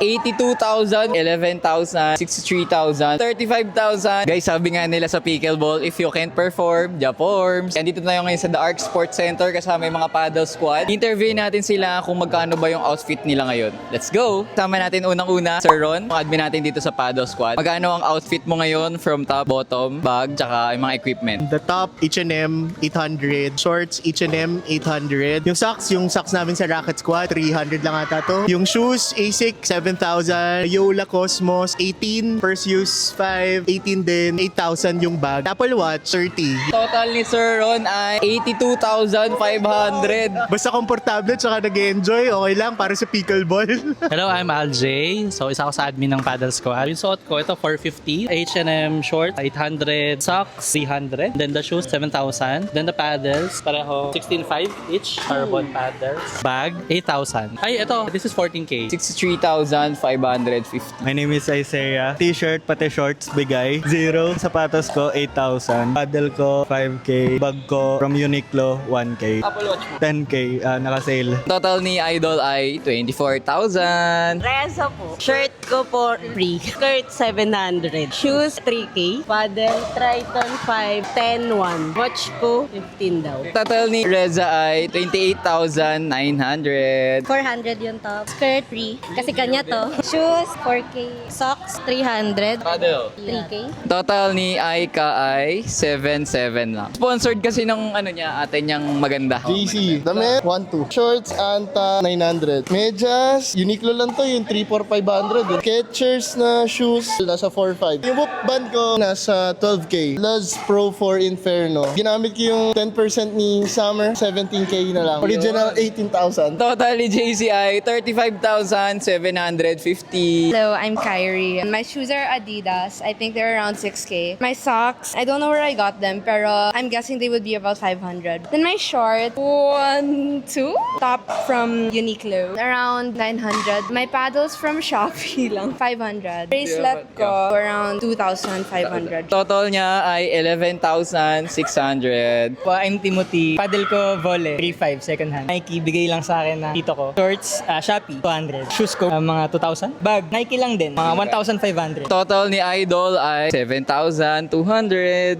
82,000, 11,000, 63,000, 35,000. Guys, sabi nga nila sa pickleball, if you can't perform, forms. And dito tayo ngayon sa The Arc Sports Center kasama yung mga paddle squad. Interview natin sila kung magkano ba yung outfit nila ngayon. Let's go! Sama natin unang-una, Sir Ron, ang admin natin dito sa paddle squad. Magkano ang outfit mo ngayon from top, bottom, bag, tsaka yung mga equipment? The top, H&M, 800. Shorts, H&M, 800. Yung socks namin sa Racket Squad, 300 lang ata to. Yung shoes, ASIC, 7,000. Yola Cosmos, 18. Perseus, 5. 18 din. 8,000 yung bag. Apple Watch, 30. Total ni Sir Ron ay 82,500. Basta komportable tsaka nag-enjoy, okay lang para sa pickleball. Hello, I'm Aljay. So, isa ako sa admin ng Paddle Squad. Yung suot ko, ito 450. H&M short, 800. Socks, 300. Then the shoes, 7,000. Then the paddles, pareho 16,500 each. Carbon paddles. Bag, 8,000. Ay, ito, this is 14K. 63,550. My name is Isaiah. T-shirt pati shorts bigay. 0. Sapatos ko 8,000. Paddle ko 5K. Bag ko from Uniqlo 1K. Apple Watch mo. 10K naka-sale. Total ni Idol ay 24,000. Reza po. Shirt ko po free. Skirt 700. Shoes 3K. Paddle Triton 5. 10-1. Watch ko 15 daw. Total ni Reza ay 28,900. 400 yung top. Skirt, free. Kasi kanya to. Shoes, 4K. Socks, 300. Paddle. 3K. Total ni Aika ay 7,700 lang. Sponsored kasi ng ano niya, ate niyang maganda. JC, damit, 1-2. Shorts, Anta, 900. Medyas, Uniqlo lang to, yung 3-4-500. Skechers na shoes, nasa 4-5. Yung book band ko, nasa 12K. Luz Pro 4 Inferno. Ginamit ko yung 10% ni Summer, 17K na lang. Original, 18,000. Total ni JC ay 35,750. Hello, I'm Kyrie. My shoes are Adidas. I think they're around 6K. My socks, I don't know where I got them, pero I'm guessing they would be about 500. Then my short, 1, 2. Top from Uniqlo, around 900. My paddles from Shopee lang, 500. Bracelet ko, around 2,500. Total niya ay 11,600. I'm Timothy. Paddle ko volley, 3.5 second hand. Nike, bigay lang sa akin na tito ko. Shorts, Shopee, 200. Shoes ko, mga 2,000. Bag, Nike lang din, mga 1,500. Total ni Idol ay 7,200.